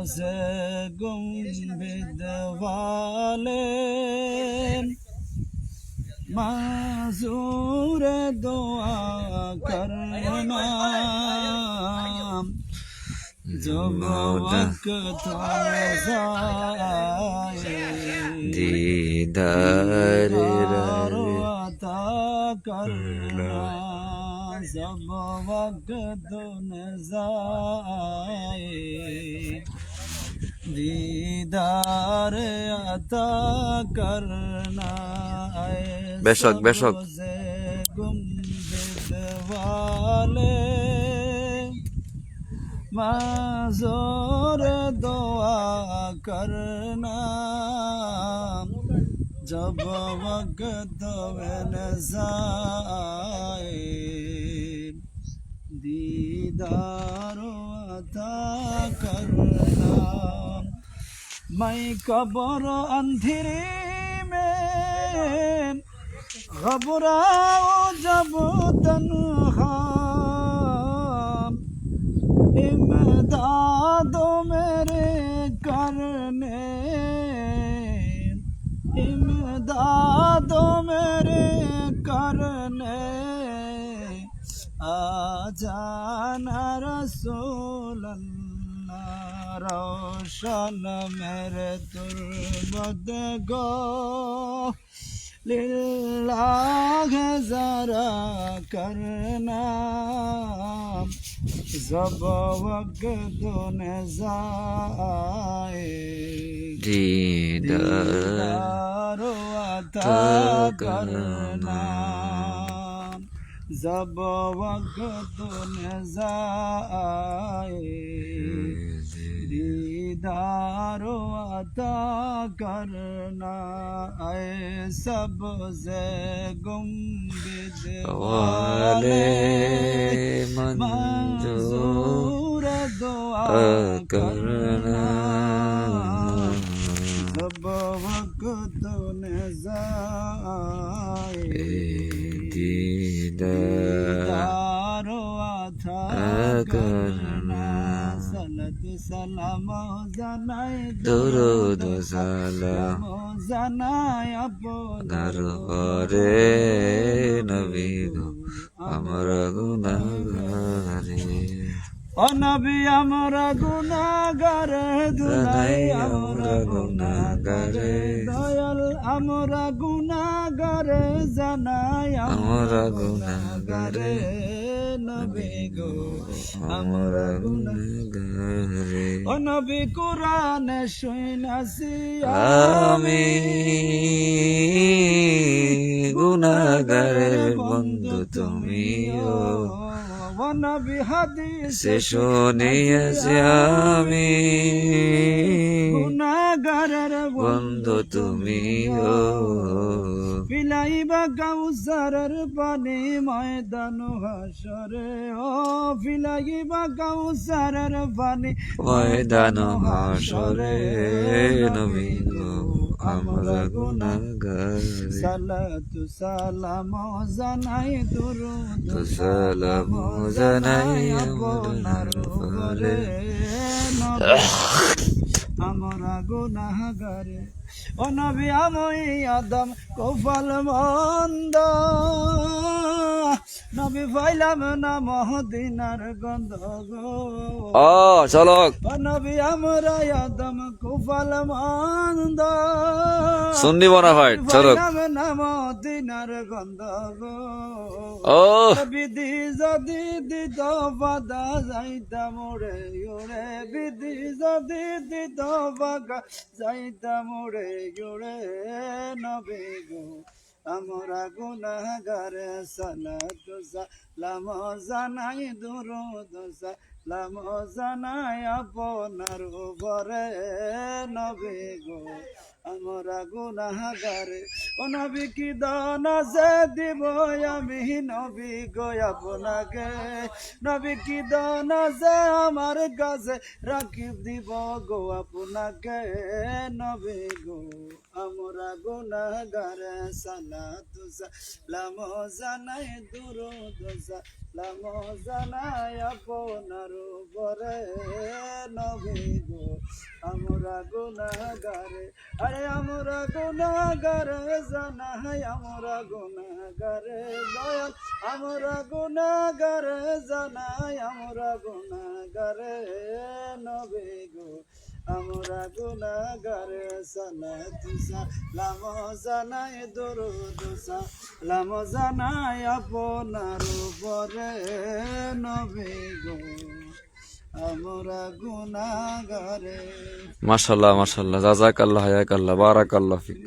से गुम्बिद वाले मंजूर दुआ करना जब वक्त जाए दीदार अता करना जब वक्त जाए दीदार अता करना बेशक बेशक गुम्बिद वाले मंजूर दुआ करना जब वक्त जाए दीदार अता करना मैं कब्र अंधेरे में घबराओ जब तन्हा इमदादो मेरे करने इमदादो मेरे करने आ जाना रसूल अल्लाह रोशन मेरे तुर्बत गो लिल्लाह जरा करना जब वक्त जाए दीदार अता करना जब वक्त जाए दीदार अता करना ऐ सबसे गुम्बिद वाले मंजूर दुआ करना जब वक्त जाए दीदार अता करना सलात सलाम জানাই দরুদ সালাম জানাই আপনার ঘরে নবী গো আমার গুনাহগারে ও নবী আমরা গুনাহগারে দুলাই আমরা গুনাহগারে দয়াল আমরা গুনাহগারে জানাই আমরা গুনাহগারে নবী গো আমরা গুনাহগারে ও নবী কোরআনে শুনাছি আমি গুনাহগারের বন্ধু তুমিও ও নবী হাদিস সে শুনিয়াছি আমি গুনাহগারের বন্ধু তুমিও পিলাইবা কাউসারের পানি ময়দান হাসরে ও পিলাইবা কাউসারের পানি ময়দান হাসরে নবী গো আমরা গুনাহগারে সালাতু সালাম জানাই দুরুদ সালাম জানাই আপনার ঘরে আমরা গুনাহগারে ও নবী আমি আদম কপাল মন্দ নবী পাইলাম না মদিনার গন্ধ গো চলো ও নবী আমরা আদম কপাল মন্দ সুন্নি বনা ভাই চলো পাইলাম না মদিনার গন্ধ গো বিধি যদি দিত বাদা যাইতাম ওরে ওরে বিধি যদি দিত বাগা যাইতাম ওরে ওরে নবী গো আমরা গুনাহগারে সালাত সালাম জানাই দুরুদ সালাম জানাই আপনার উপরে নবী গো আমরা গুনাহগারে ও নবী কি দান আছে দিব আমি নবী গো আপনাকে নবী কি দান আছে আমার কাছে রাখি দিব গো আপনাকে নবী গো আমরা গুনাহগারে সালাত সালাম জানাই দুরুদ লাম জানাই আপনার উপরে নবী গো আমরা গুনাহগারে আরে আমরা গুনাহগারে জানাই আমরা গুনাহগারে দয়াল আমরা গুনাহগারে জানাই আমরা গুনাহগারে নবী গো আমরা গুনাহগারে সালাত সালাম জানাই দরুদ সালাম জানাই আপনার উপরে নবী গো আমরা গুনাহগারে মাশাআল্লাহ মাশাআল্লাহ জাযাকাল্লাহ হায়াকাল্লাহ বারাকাল্লাহ ফিক